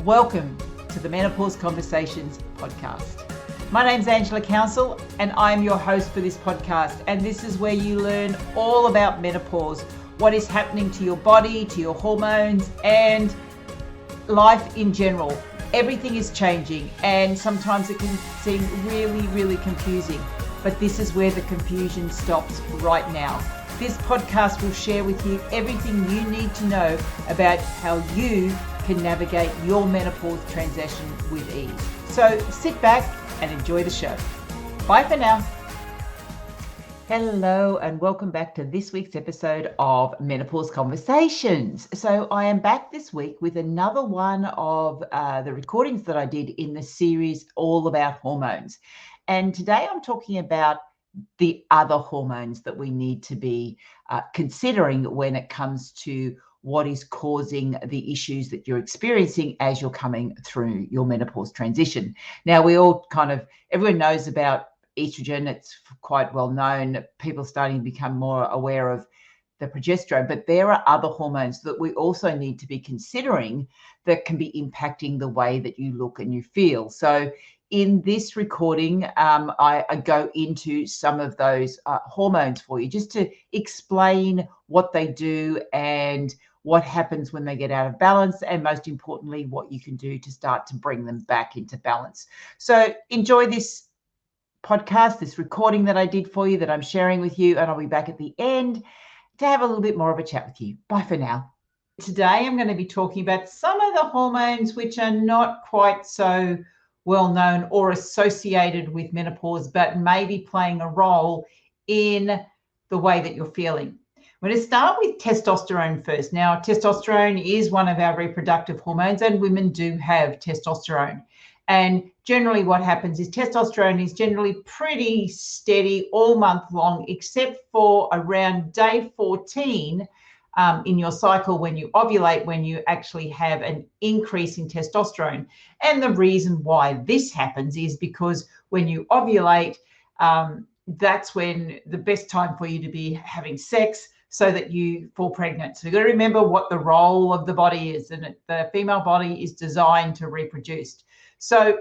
Welcome to the Menopause Conversations Podcast. My name's Angela Council and I am your host for this podcast, and this is where you learn all about menopause, what is happening to your body, to your hormones, and life in general. Everything is changing and sometimes it can seem really confusing, but this is where the confusion stops right now. This podcast will share with you everything you need to know about how you can navigate your menopause transition with ease. So sit back and enjoy the show. Bye for now. Hello and welcome back to this week's episode of Menopause Conversations. So I am back this week with another one of the recordings that I did in the series all about hormones. And today I'm talking about the other hormones that we need to be considering when it comes to what is causing the issues that you're experiencing as you're coming through your menopause transition. Now, everyone knows about estrogen. It's quite well known. People are starting to become more aware of the progesterone, but there are other hormones that we also need to be considering that can be impacting the way that you look and you feel. So in this recording, I go into some of those hormones for you, just to explain what they do and what happens when they get out of balance, and most importantly, what you can do to start to bring them back into balance. So enjoy this podcast, this recording that I did for you, that I'm sharing with you, and I'll be back at the end to have a little bit more of a chat with you. Bye for now. Today, I'm going to be talking about some of the hormones which are not quite so well known or associated with menopause, but maybe playing a role in the way that you're feeling. I'm going to start with testosterone first. Now, testosterone is one of our reproductive hormones, and women do have testosterone. And generally what happens is testosterone is generally pretty steady all month long, except for around day 14 in your cycle when you ovulate, when you actually have an increase in testosterone. And the reason why this happens is because when you ovulate, that's when the best time for you to be having sex, so that you fall pregnant. So you've got to remember what the role of the body is, and the female body is designed to reproduce. So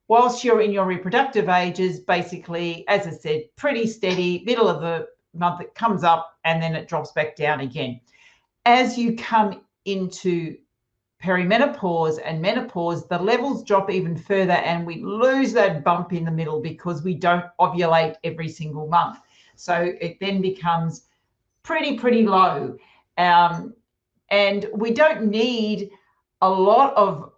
whilst you're in your reproductive ages, basically, as I said, pretty steady, middle of the month it comes up and then it drops back down again. As you come into perimenopause and menopause, the levels drop even further and we lose that bump in the middle because we don't ovulate every single month. So it then becomes pretty low. And we don't need a lot of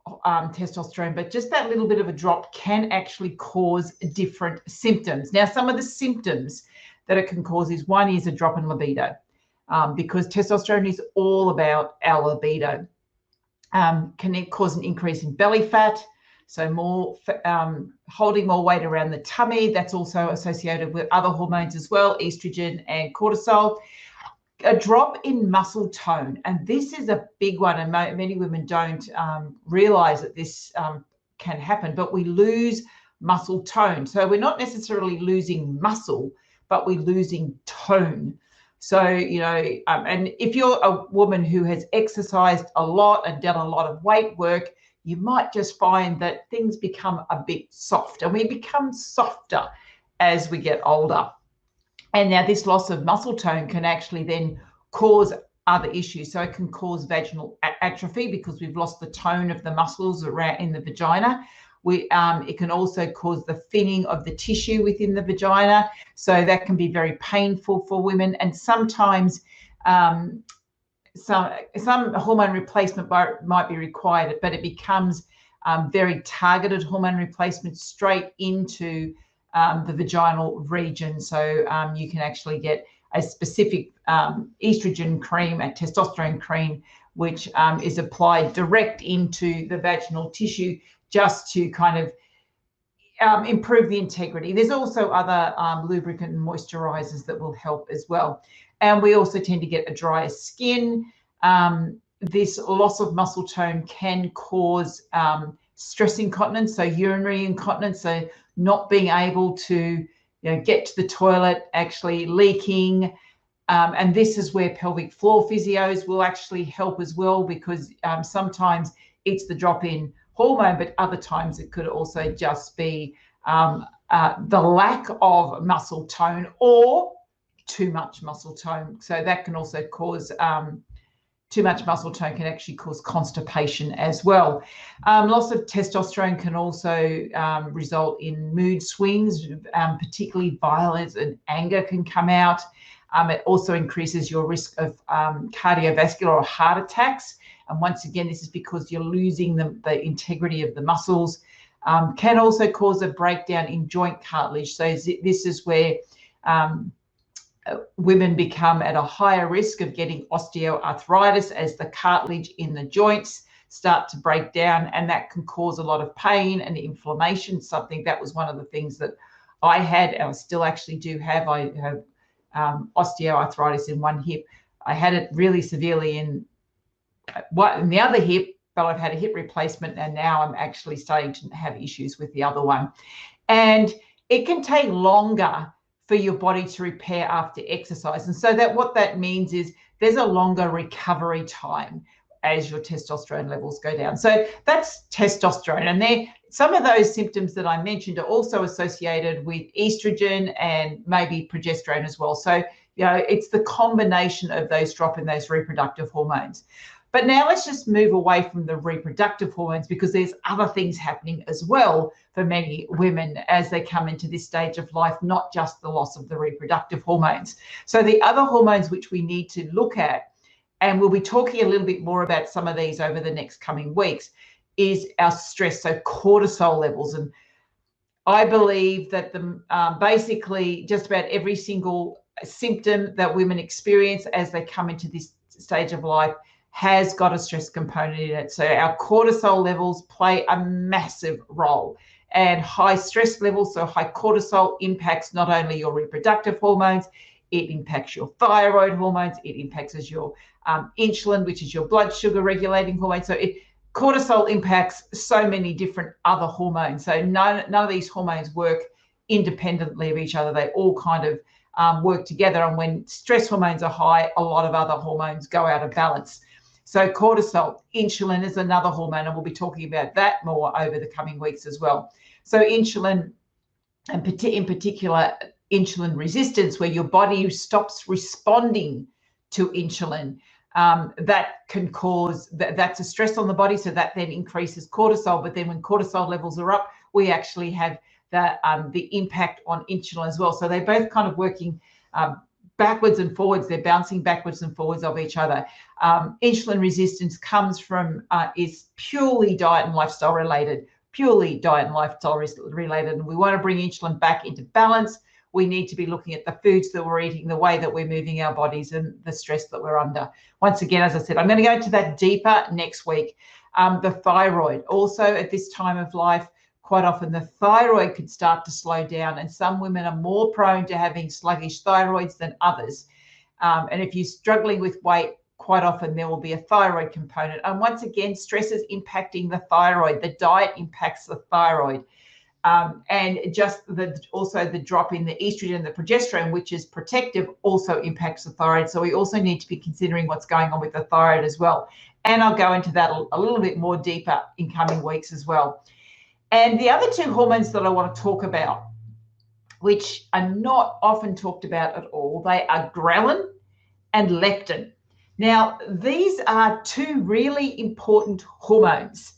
testosterone, but just that little bit of a drop can actually cause different symptoms. Now, some of the symptoms that it can cause is, one is a drop in libido, because testosterone is all about our libido. Can it cause an increase in belly fat? So more holding more weight around the tummy. That's also associated with other hormones as well, estrogen and cortisol. A drop in muscle tone, and this is a big one, and many women don't realize that this can happen, but we lose muscle tone. So we're not necessarily losing muscle, but we're losing tone. So, and if you're a woman who has exercised a lot and done a lot of weight work, you might just find that things become a bit soft, and we become softer as we get older. And now this loss of muscle tone can actually then cause other issues. So it can cause vaginal atrophy because we've lost the tone of the muscles around in the vagina. It can also cause the thinning of the tissue within the vagina. So that can be very painful for women. And sometimes some hormone replacement might be required, but it becomes very targeted hormone replacement straight into the vaginal region. So you can actually get a specific estrogen cream, a testosterone cream, which is applied direct into the vaginal tissue just to kind of improve the integrity. There's also other lubricant and moisturizers that will help as well. And we also tend to get a drier skin. This loss of muscle tone can cause stress incontinence, so urinary incontinence, so not being able to get to the toilet, actually leaking. And this is where pelvic floor physios will actually help as well, because sometimes it's the drop in hormone, but other times it could also just be the lack of muscle tone or too much muscle tone. So that can also cause too much muscle tone can actually cause constipation as well. Loss of testosterone can also result in mood swings, particularly violence and anger can come out. It also increases your risk of cardiovascular or heart attacks. And once again, this is because you're losing the integrity of the muscles. Can also cause a breakdown in joint cartilage. So this is where women become at a higher risk of getting osteoarthritis as the cartilage in the joints start to break down, and that can cause a lot of pain and inflammation. Something that was one of the things that I had, and I still actually do have. I have osteoarthritis in one hip. I had it really severely in the other hip, but I've had a hip replacement, and now I'm actually starting to have issues with the other one. And it can take longer for your body to repair after exercise. And so what that means is there's a longer recovery time as your testosterone levels go down. So that's testosterone. And some of those symptoms that I mentioned are also associated with estrogen and maybe progesterone as well. So, it's the combination of those drop in those reproductive hormones. But now let's just move away from the reproductive hormones, because there's other things happening as well for many women as they come into this stage of life, not just the loss of the reproductive hormones. So the other hormones which we need to look at, and we'll be talking a little bit more about some of these over the next coming weeks, is our stress, so cortisol levels. And I believe that basically just about every single symptom that women experience as they come into this stage of life has got a stress component in it. So our cortisol levels play a massive role, and high stress levels, so high cortisol, impacts not only your reproductive hormones, it impacts your thyroid hormones, it impacts your insulin, which is your blood sugar regulating hormone. So cortisol impacts so many different other hormones. So none of these hormones work independently of each other. They all kind of work together. And when stress hormones are high, a lot of other hormones go out of balance. So cortisol, insulin is another hormone, and we'll be talking about that more over the coming weeks as well. So insulin, and in particular, insulin resistance, where your body stops responding to insulin, that can cause, that's a stress on the body, so that then increases cortisol. But then when cortisol levels are up, we actually have the impact on insulin as well. So they're both kind of working backwards and forwards. They're bouncing backwards and forwards of each other. Insulin resistance comes from, is purely diet and lifestyle related, and we want to bring insulin back into balance. We need to be looking at the foods that we're eating, the way that we're moving our bodies, and the stress that we're under. Once again, as I said, I'm going to go into that deeper next week. The thyroid, also at this time of life, quite often the thyroid could start to slow down, and some women are more prone to having sluggish thyroids than others. And if you're struggling with weight, quite often there will be a thyroid component. And once again, stress is impacting the thyroid. The diet impacts the thyroid. And just also the drop in the estrogen and the progesterone, which is protective, also impacts the thyroid. So we also need to be considering what's going on with the thyroid as well. And I'll go into that a little bit more deeper in coming weeks as well. And the other two hormones that I want to talk about, which are not often talked about at all, they are ghrelin and leptin. Now, these are two really important hormones,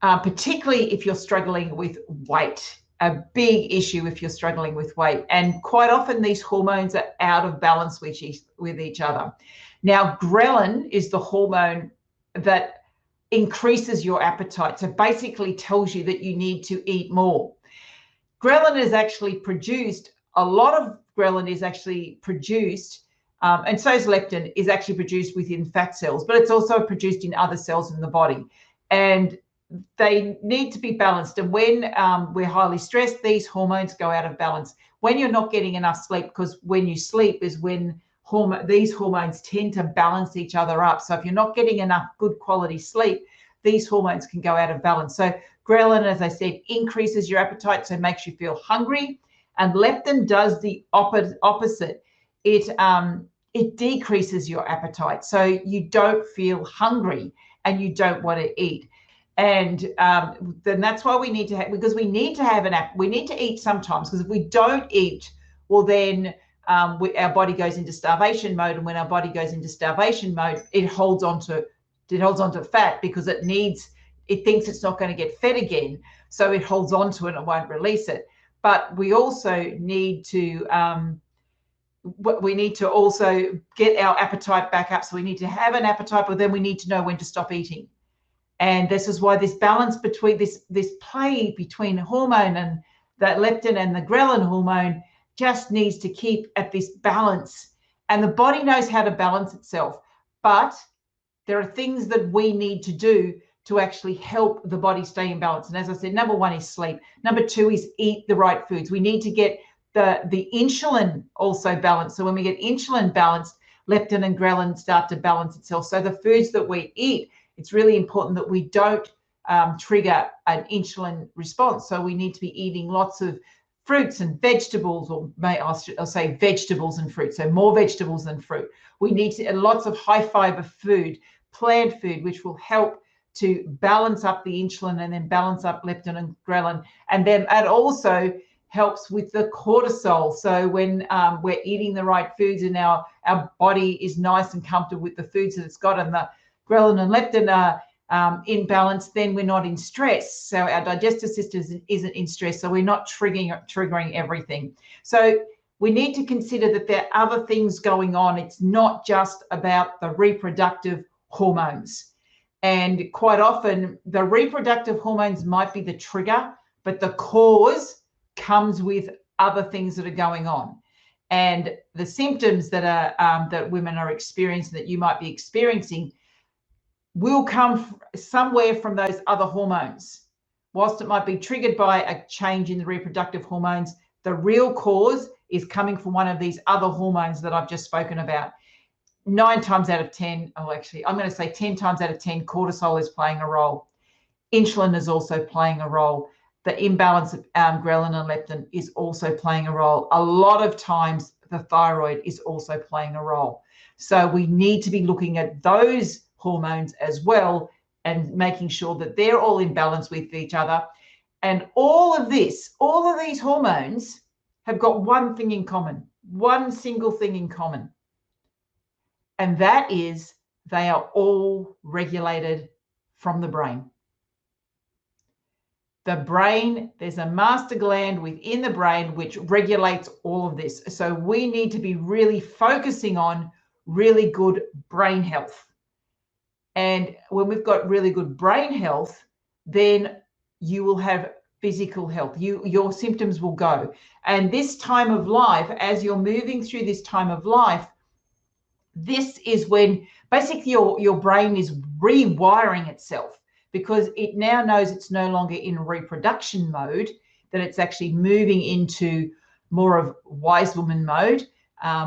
particularly if you're struggling with weight, a big issue if you're struggling with weight. And quite often these hormones are out of balance with each other. Now, ghrelin is the hormone that increases your appetite. So basically tells you that you need to eat more. Ghrelin is actually produced, a lot of ghrelin is actually produced, and so is leptin, is actually produced within fat cells, but it's also produced in other cells in the body. And they need to be balanced. And when we're highly stressed, these hormones go out of balance. When you're not getting enough sleep, because when you sleep is when these hormones tend to balance each other up. So if you're not getting enough good quality sleep, these hormones can go out of balance. So ghrelin, as I said, increases your appetite, so it makes you feel hungry. And leptin does the opposite. It decreases your appetite, so you don't feel hungry and you don't want to eat. And then that's why we need to have, because we need to have we need to eat sometimes, because if we don't eat, well then our body goes into starvation mode, and when our body goes into starvation mode, it holds on to fat because it thinks it's not going to get fed again, so it holds on to it and it won't release it. But we also need to also get our appetite back up. So we need to have an appetite, but then we need to know when to stop eating. And this is why this balance between this play between hormone and that leptin and the ghrelin hormone just needs to keep at this balance. And the body knows how to balance itself, but there are things that we need to do to actually help the body stay in balance. And as I said, number one is sleep. Number two is eat the right foods. We need to get the insulin also balanced. So when we get insulin balanced, leptin and ghrelin start to balance itself. So the foods that we eat, it's really important that we don't trigger an insulin response. So we need to be eating lots of fruits and vegetables, or I'll say vegetables and fruit. So more vegetables than fruit. We need lots of high fiber food, plant food, which will help to balance up the insulin and then balance up leptin and ghrelin. And then it also helps with the cortisol. So when we're eating the right foods and our body is nice and comfortable with the foods that it's got, and the ghrelin and leptin are in balance, then we're not in stress. So our digestive system isn't in stress. So we're not triggering everything. So we need to consider that there are other things going on. It's not just about the reproductive hormones. And quite often the reproductive hormones might be the trigger, but the cause comes with other things that are going on. And the symptoms that that women are experiencing, that you might be experiencing, will come somewhere from those other hormones. Whilst it might be triggered by a change in the reproductive hormones, the real cause is coming from one of these other hormones that I've just spoken about. 9 times out of 10, actually, I'm going to say 10 times out of 10, cortisol is playing a role. Insulin is also playing a role. The imbalance of ghrelin and leptin is also playing a role. A lot of times, the thyroid is also playing a role. So we need to be looking at those hormones as well and making sure that they're all in balance with each other. And all of these hormones have got one thing in common, one single thing in common. And that is they are all regulated from the brain. The brain, there's a master gland within the brain which regulates all of this. So we need to be really focusing on really good brain health. And when we've got really good brain health, then you will have physical health. Your symptoms will go. And this time of life, as you're moving through this time of life, this is when basically your brain is rewiring itself, because it now knows it's no longer in reproduction mode, that it's actually moving into more of wise woman mode,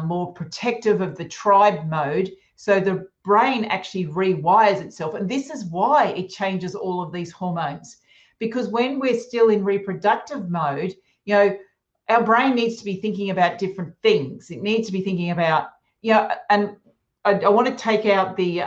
more protective of the tribe mode. So the brain actually rewires itself. And this is why it changes all of these hormones. Because when we're still in reproductive mode, our brain needs to be thinking about different things. It needs to be thinking about, and I want to take out the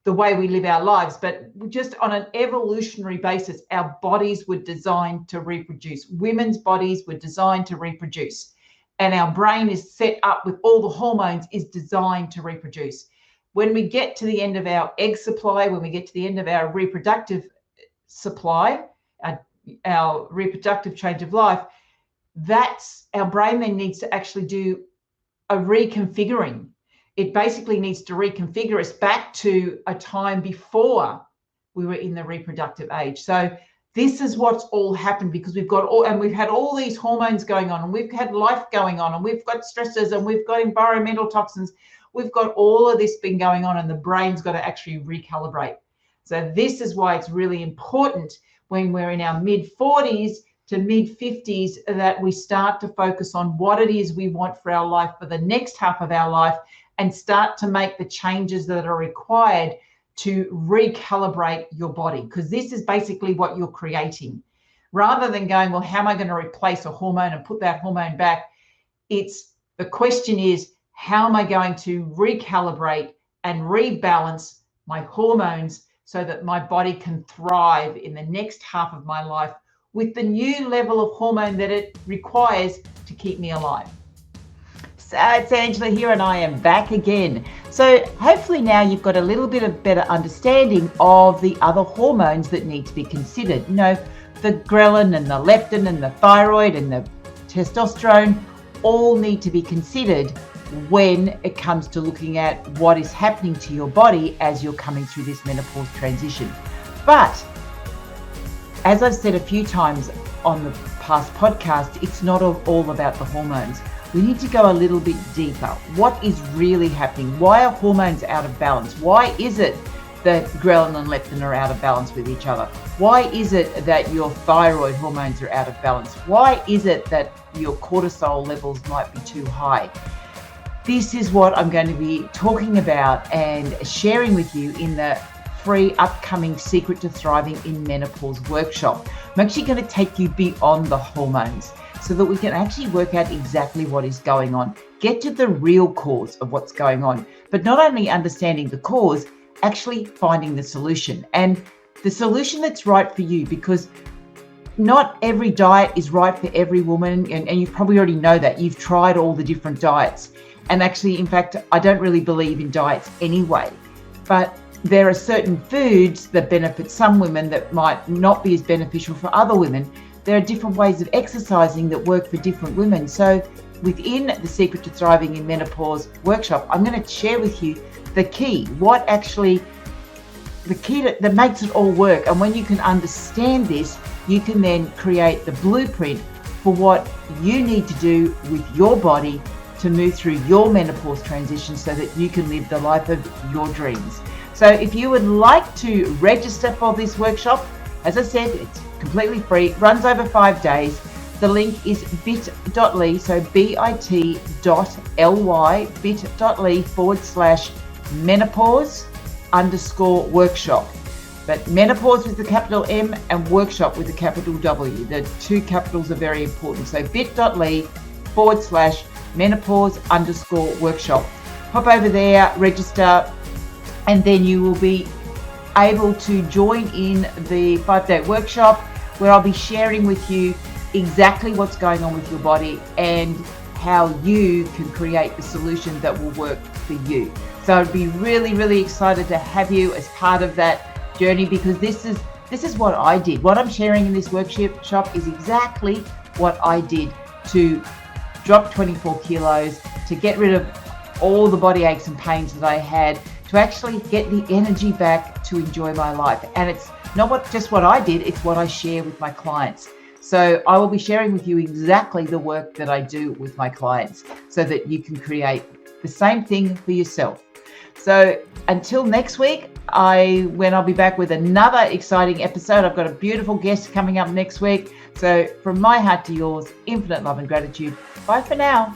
way we live our lives, but just on an evolutionary basis, our bodies were designed to reproduce. Women's bodies were designed to reproduce. And our brain is set up with all the hormones, is designed to reproduce. When we get to the end of our egg supply, when we get to the end of our reproductive supply, our reproductive change of life, that's our brain then needs to actually do a reconfiguring. It basically needs to reconfigure us back to a time before we were in the reproductive age. So this is what's all happened, because we've had all these hormones going on, and we've had life going on, and we've got stressors, and we've got environmental toxins. We've got all of this been going on, and the brain's got to actually recalibrate. So this is why it's really important when we're in our mid-40s to mid-50s that we start to focus on what it is we want for our life for the next half of our life, and start to make the changes that are required to recalibrate your body, because this is basically what you're creating. Rather than going, well, how am I going to replace a hormone and put that hormone back? The question is, how am I going to recalibrate and rebalance my hormones so that my body can thrive in the next half of my life with the new level of hormone that it requires to keep me alive. So it's Angela here, and I am back again. So hopefully now you've got a little bit of better understanding of the other hormones that need to be considered. You know, the ghrelin and the leptin and the thyroid and the testosterone all need to be considered when it comes to looking at what is happening to your body as you're coming through this menopause transition. But as I've said a few times on the past podcast, it's not all about the hormones. We need to go a little bit deeper. What is really happening? Why are hormones out of balance? Why is it that ghrelin and leptin are out of balance with each other? Why is it that your thyroid hormones are out of balance? Why is it that your cortisol levels might be too high? This is what I'm going to be talking about and sharing with you in the free upcoming Secret to Thriving in Menopause Workshop. I'm actually going to take you beyond the hormones so that we can actually work out exactly what is going on, get to the real cause of what's going on, but not only understanding the cause, actually finding the solution, and the solution that's right for you, because not every diet is right for every woman, and you probably already know that. You've tried all the different diets, and actually, in fact, I don't really believe in diets anyway, but there are certain foods that benefit some women that might not be as beneficial for other women. There are different ways of exercising that work for different women. So within the Secret to Thriving in Menopause Workshop, I'm going to share with you the key that makes it all work. And when you can understand this, you can then create the blueprint for what you need to do with your body to move through your menopause transition so that you can live the life of your dreams. So if you would like to register for this workshop, as I said, it's completely free, it runs over 5 days. The link is bit.ly, so bit.ly/menopause_workshop. But menopause with the capital M and workshop with the capital W. The two capitals are very important. So bit.ly/menopause_workshop. Hop over there, register, and then you will be able to join in the 5-day workshop where I'll be sharing with you exactly what's going on with your body and how you can create the solution that will work for you. So I'd be really, really excited to have you as part of that journey, because this is what I did. What I'm sharing in this workshop is exactly what I did to drop 24 kilos, to get rid of all the body aches and pains that I had, to actually get the energy back to enjoy my life. And it's not just what I did, it's what I share with my clients. So I will be sharing with you exactly the work that I do with my clients so that you can create the same thing for yourself. So until next week, when I'll be back with another exciting episode. I've got a beautiful guest coming up next week. So from my heart to yours, infinite love and gratitude. Bye for now.